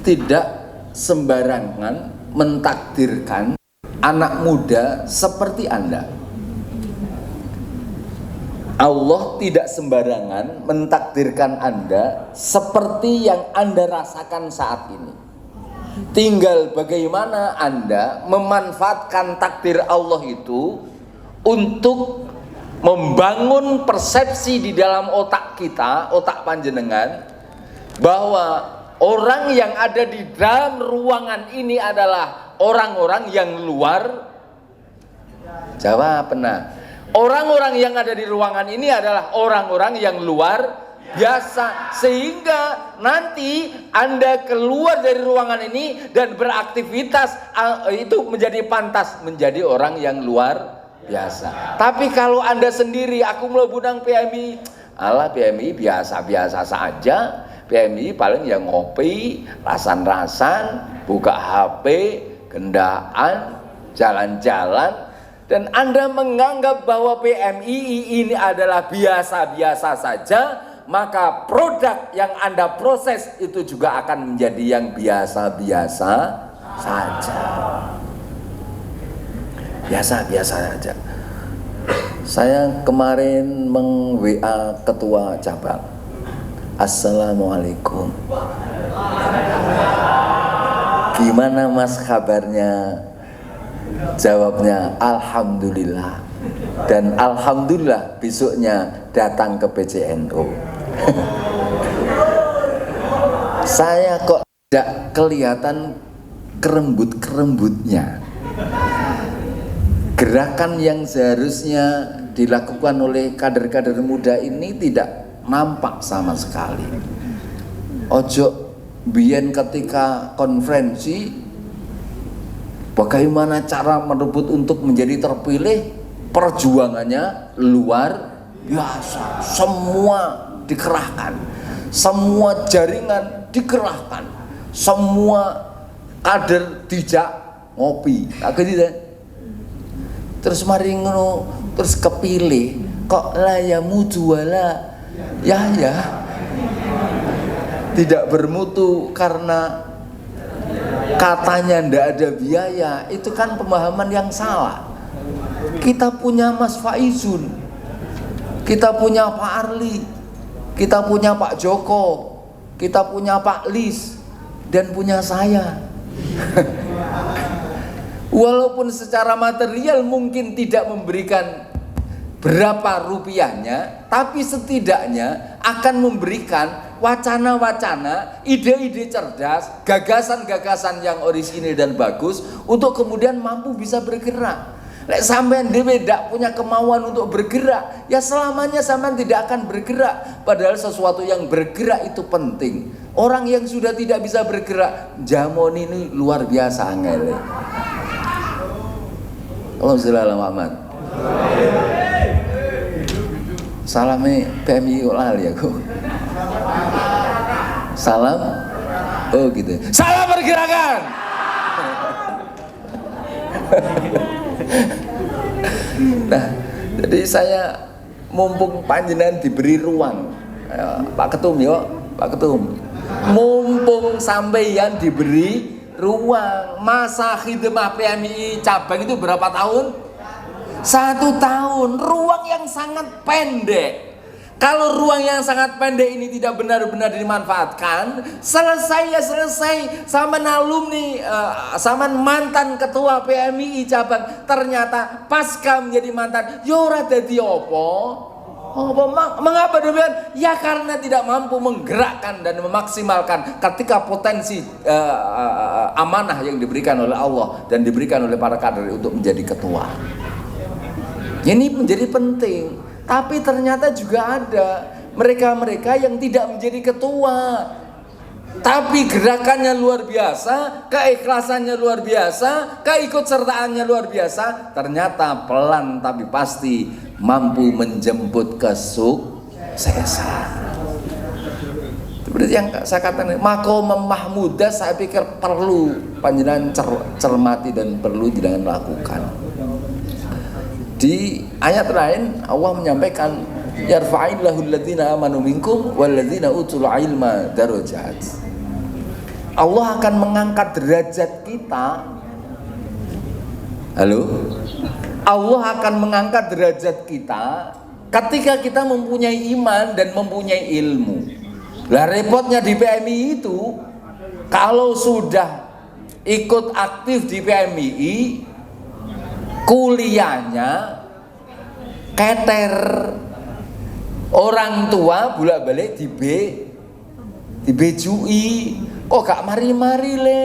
tidak sembarangan mentakdirkan anak muda seperti Anda. Allah tidak sembarangan mentakdirkan Anda seperti yang Anda rasakan saat ini. Tinggal bagaimana Anda memanfaatkan takdir Allah itu untuk membangun persepsi di dalam otak kita, otak panjenengan, bahwa orang yang ada di dalam ruangan ini adalah orang-orang yang luar. Jawab benar. Orang-orang yang ada di ruangan ini adalah orang-orang yang luar biasa, sehingga nanti Anda keluar dari ruangan ini dan beraktivitas itu menjadi pantas menjadi orang yang luar biasa. Tapi kalau Anda sendiri, aku mlebu nang PMI, alah PMI biasa-biasa saja, PMI paling yang ngopi, rasan-rasan, buka HP, gendaan, jalan-jalan, dan Anda menganggap bahwa PMI ini adalah biasa-biasa saja, maka produk yang Anda proses itu juga akan menjadi yang biasa-biasa saja. Biasa-biasa saja. Saya kemarin meng-WA ketua cabang. Assalamualaikum. Gimana Mas kabarnya? Jawabnya alhamdulillah. Dan alhamdulillah besoknya datang ke PCNU. Saya kok tidak kelihatan kerembut-kerembutnya. Gerakan yang seharusnya dilakukan oleh kader-kader muda ini tidak nampak sama sekali. Ojo biyen ketika konferensi, bagaimana cara merebut untuk menjadi terpilih, perjuangannya luar biasa. Semua dikerahkan, semua jaringan dikerahkan, semua kader dijak ngopi. Terus mari ngono, terus kepilih, kok layamu juala ya tidak bermutu karena katanya ndak ada biaya. Itu kan pemahaman yang salah. Kita punya Mas Faizun, kita punya Pak Arli, kita punya Pak Joko, kita punya Pak Lis, dan punya saya. Walaupun secara material mungkin tidak memberikan berapa rupiahnya, tapi setidaknya akan memberikan wacana-wacana, ide-ide cerdas, gagasan-gagasan yang orisinil dan bagus untuk kemudian mampu bisa bergerak. Lek sampean dhewe ndak punya kemauan untuk bergerak, ya selamanya sampean tidak akan bergerak. Padahal sesuatu yang bergerak itu penting. Orang yang sudah tidak bisa bergerak, jamon ini luar biasa angel. Alhamdulillah Muhammad. Salame PMI lali aku. Salam. Oh gitu. Salam pergerakan. Nah, jadi saya mumpung panjenengan diberi ruang, Pak Ketum yo, Pak Ketum. Mumpung sampeyan diberi ruang, masa khidmah PMI cabang itu berapa tahun? 1 tahun. Ruang yang sangat pendek. Kalau ruang yang sangat pendek ini tidak benar-benar dimanfaatkan, selesai ya selesai. Sama alumni, sama mantan ketua PMI cabang, ternyata pasca menjadi mantan, yora dadi opo? Mengapa demikian? Ya karena tidak mampu menggerakkan dan memaksimalkan ketika potensi amanah yang diberikan oleh Allah dan diberikan oleh para kader untuk menjadi ketua. Ini menjadi penting. Tapi ternyata juga ada mereka-mereka yang tidak menjadi ketua, tapi gerakannya luar biasa, keikhlasannya luar biasa, keikutsertaannya luar biasa. Ternyata pelan tapi pasti mampu menjemput kesuksesan. Seperti yang saya katakan, makom mahmudah saya pikir perlu panjenengan cermati dan perlu jangan lakukan. Di ayat lain Allah menyampaikan yarfa'illahu alladhina amanu minkum walladzina utul ilma darajat. Allah akan mengangkat derajat kita. Halo? Allah akan mengangkat derajat kita ketika kita mempunyai iman dan mempunyai ilmu. Lah repotnya di PMI itu, kalau sudah ikut aktif di PMI, kuliahnya keter, orang tua bolak-balik dibejui, kok gak mari-mari le,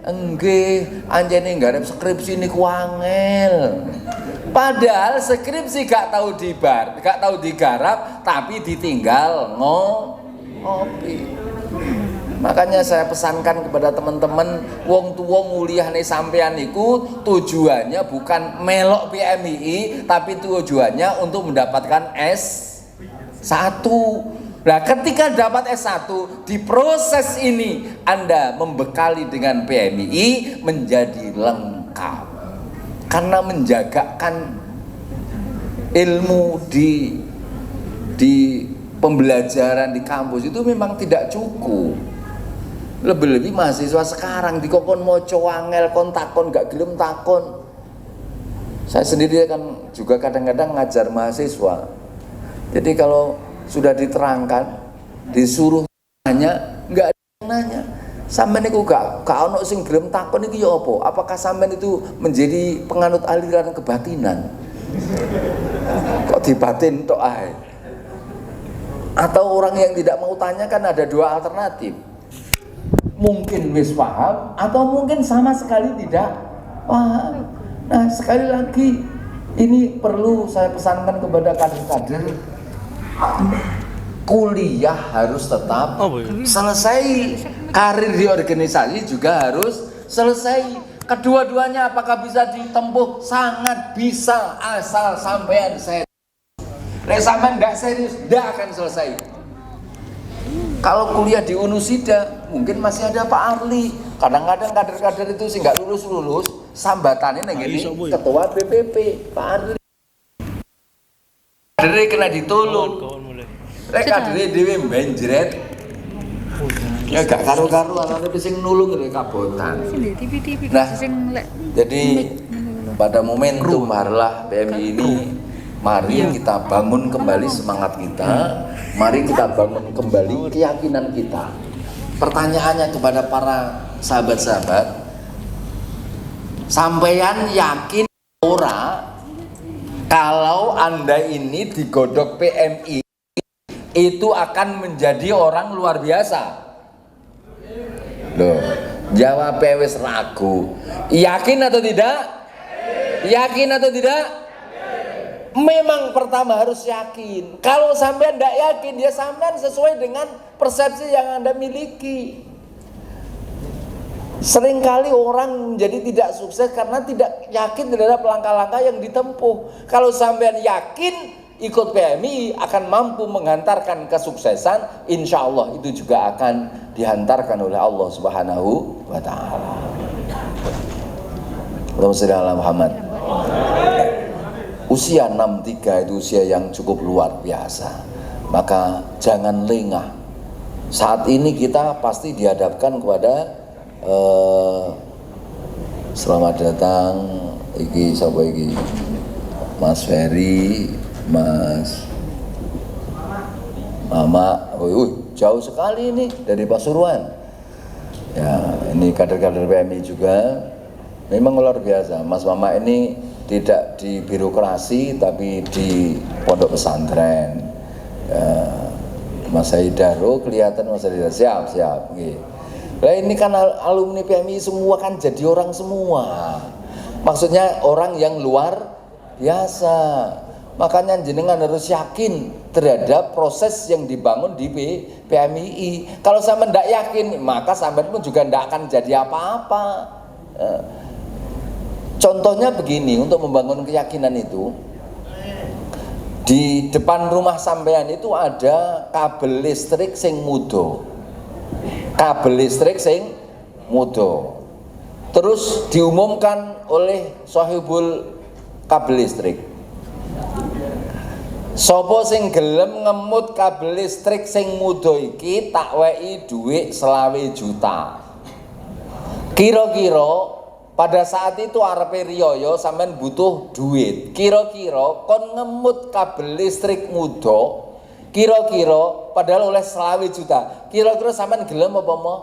enggak anjene nggarap skripsi niku angel. Padahal skripsi gak tahu digarap, tapi ditinggal ngopi. Makanya saya pesankan kepada teman-teman, wong tuwa nguliahne sampean iku tujuannya bukan melok PMI, tapi tujuannya untuk mendapatkan S1. Nah, ketika dapat S1, di proses ini Anda membekali dengan PMI menjadi lengkap. Karena menjagakan ilmu di pembelajaran di kampus itu memang tidak cukup. Lebih-lebih mahasiswa sekarang dikokon moco angel kontakon gak gelem takon. Saya sendiri kan juga kadang-kadang ngajar mahasiswa. Jadi kalau sudah diterangkan, disuruh nanya, nggak ada yang nanya. Sampeyan niku gak ono sing gelem takon iki ya apa? Apakah sampeyan itu menjadi penganut aliran kebatinan? Kok dibatin tok ae? Atau orang yang tidak mau tanya kan ada dua alternatif. Mungkin wis paham atau mungkin sama sekali tidak paham. Nah, sekali lagi ini perlu saya pesankan kepada kader-kader, kuliah harus tetap selesai, karir di organisasi juga harus selesai. Kedua-duanya apakah bisa ditempuh? Sangat bisa, asal sampean serius. Nek sampean enggak serius, enggak akan selesai. Kalau kuliah di Unusida mungkin masih ada Pak Arli. Kadang-kadang kader-kader itu sih nggak lulus, sambatannya neng ini ketua BPP Pak Arli. Kadernya kena ditolong. Kadernya dewe benjret. Ya gak karu-karu alane sing nulung lho kabotan. Nah, jadi pada momentum Harlah PMI ini, mari kita bangun kembali semangat kita, mari kita bangun kembali keyakinan kita. Pertanyaannya kepada para sahabat-sahabat, sampeyan yakin ora kalau Anda ini digodok PMI itu akan menjadi orang luar biasa? Loh, jawab wis ragu. Yakin atau tidak? Yakin atau tidak? Memang pertama harus yakin. Kalau sampean tidak yakin, ya sampean sesuai dengan persepsi yang Anda miliki. Seringkali orang menjadi tidak sukses karena tidak yakin terhadap langkah-langkah yang ditempuh. Kalau sampean yakin ikut PMI akan mampu menghantarkan kesuksesan, insya Allah itu juga akan dihantarkan oleh Allah Subhanahu wa Ta'ala. Allahumma shalli ala Muhammad. Usia 63 itu usia yang cukup luar biasa, maka jangan lengah. Saat ini kita pasti dihadapkan kepada selamat datang iki sapa iki, Mas Ferry, Mas Mama. Jauh sekali ini dari Pasuruan. Ya, ini kader-kader PMI juga memang luar biasa. Mas Mama ini tidak di birokrasi tapi di pondok pesantren. Ya, Mas Haidaro kelihatan Mas Haidaro siap. Nah, ini kan alumni PMI semua kan jadi orang semua. Maksudnya orang yang luar biasa. Makanya jenengan harus yakin terhadap proses yang dibangun di PMI. Kalau sampean tidak yakin, maka sampean pun juga tidak akan jadi apa-apa. Contohnya begini, untuk membangun keyakinan itu, di depan rumah sampean itu ada kabel listrik sing mudo. Terus diumumkan oleh sahibul kabel listrik, sopo sing gelem ngemut kabel listrik sing mudo iki tak weki dhuwit 20 juta. Kira-kira pada saat itu arepe riyo sampean butuh duit. Kira-kira kon ngemut kabel listrik muda. Kira-kira padahal oleh 20 juta. Kira-kira sampean gelem apa mau?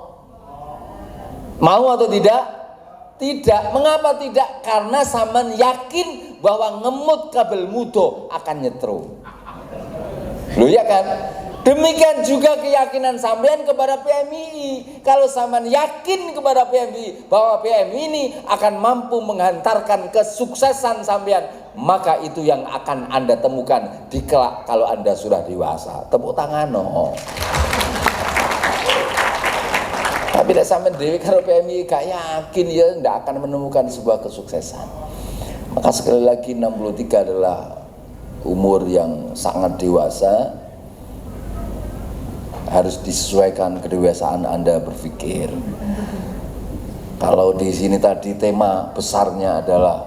Mau atau tidak? Tidak. Mengapa tidak? Karena sampean yakin bahwa ngemut kabel muda akan nyetrum. Loh ya kan? Demikian juga keyakinan sampean kepada PMII. Kalau sampean yakin kepada PMII bahwa PMII ini akan mampu menghantarkan kesuksesan sampean, maka itu yang akan Anda temukan di kelak kalau Anda sudah dewasa. Tepuk tangan no. Tapi tidak sampean dewi kalau PMII gak yakin ya tidak akan menemukan sebuah kesuksesan. Maka sekali lagi 63 adalah umur yang sangat dewasa. Harus disesuaikan kedewasaan Anda berpikir. Kalau di sini tadi tema besarnya adalah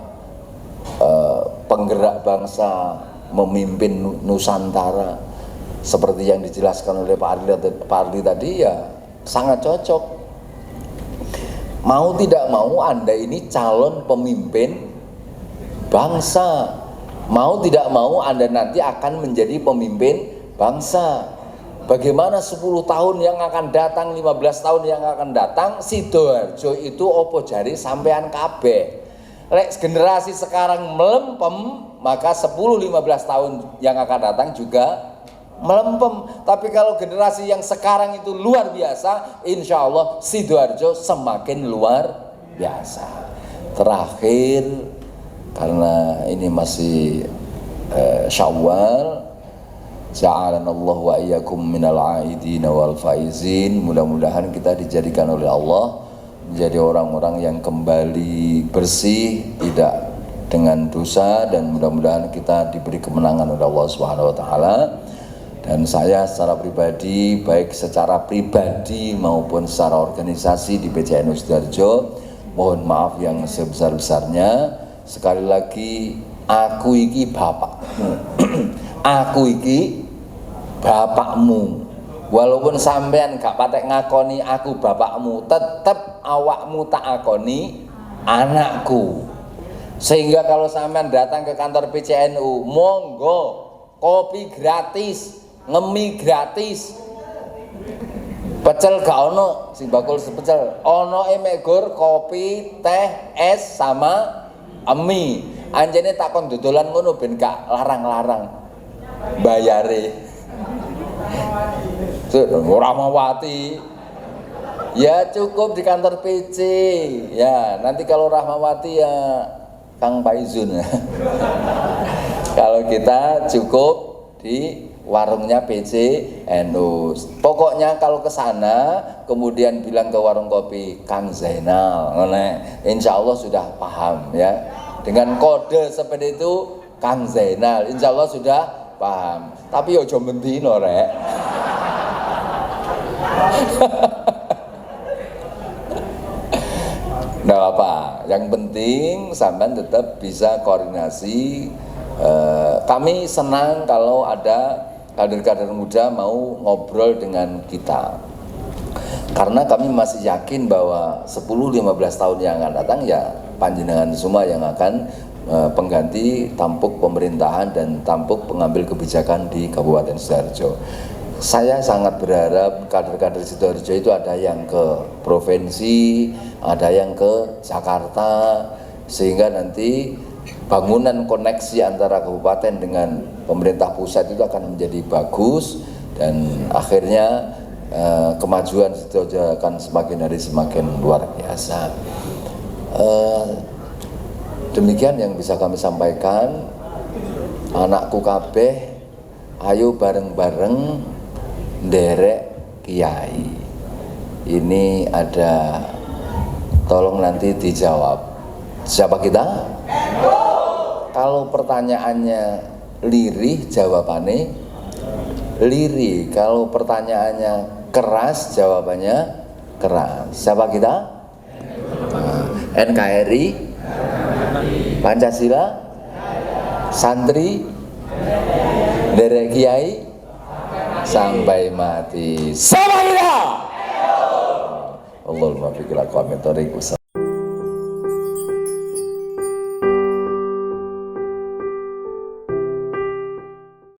penggerak bangsa memimpin Nusantara, seperti yang dijelaskan oleh Pak Ardi tadi, ya sangat cocok. Mau tidak mau Anda ini calon pemimpin bangsa. Mau tidak mau Anda nanti akan menjadi pemimpin bangsa. Bagaimana 10 tahun yang akan datang, 15 tahun yang akan datang, Sidoarjo itu opo jari sampean kabeh. Lek generasi sekarang melempem, maka 10-15 tahun yang akan datang juga melempem. Tapi kalau generasi yang sekarang itu luar biasa, insya Allah Sidoarjo semakin luar biasa. Terakhir, karena ini masih Syawal, ja'alanallahu wa iyyakum minal aidin wal faizin. Mudah-mudahan kita dijadikan oleh Allah menjadi orang-orang yang kembali bersih, tidak dengan dosa, dan mudah-mudahan kita diberi kemenangan oleh Allah Subhanahu wa taala. Dan saya secara pribadi, baik secara pribadi maupun secara organisasi di PCNU Sidoarjo, mohon maaf yang sebesar-besarnya. Sekali lagi, aku iki bapakmu. Aku iki bapakmu. Walaupun sampean gak patek ngakoni aku bapakmu, tetep awakmu tak akoni anakku. Sehingga kalau sampean datang ke kantor PCNU, monggo kopi gratis, ngemi gratis. Pecel gak ono, sing bakul sepecel. Ono gur kopi, teh, es sama emi. Anjene takon dodolan ngono ben gak larang-larang bayare. Rahmawati ya cukup di kantor PC ya, nanti kalau Rahmawati ya Kang Paizun. Kalau kita cukup di warungnya PCNU. Pokoknya kalau ke sana kemudian bilang ke warung kopi Kang Zainal, insya Allah sudah paham ya. Dengan kode seperti itu Kang Zainal, insya Allah sudah paham. Tapi ojo mendino rek. Nggak apa, yang penting sampean tetap bisa koordinasi. Kami senang kalau ada kader-kader muda mau ngobrol dengan kita, karena kami masih yakin bahwa 10-15 tahun yang akan datang ya panjenengan semua yang akan pengganti tampuk pemerintahan dan tampuk pengambil kebijakan di Kabupaten Sidoarjo. Saya sangat berharap kader-kader Sidoarjo itu ada yang ke provinsi, ada yang ke Jakarta, sehingga nanti bangunan koneksi antara kabupaten dengan pemerintah pusat itu akan menjadi bagus, dan akhirnya kemajuan Sidoarjo akan semakin hari semakin luar biasa. Demikian yang bisa kami sampaikan. Anakku kabeh, ayo bareng-bareng nderek kiai. Ini ada, tolong nanti dijawab. Siapa kita? Kalau pertanyaannya lirih, jawabannya lirih. Kalau pertanyaannya keras, jawabannya keras. Siapa kita? NKRI, Pancasila, santri, derek kiai, sampai mati. Sama kita. Allahumma fiqil aqwamit thoriq.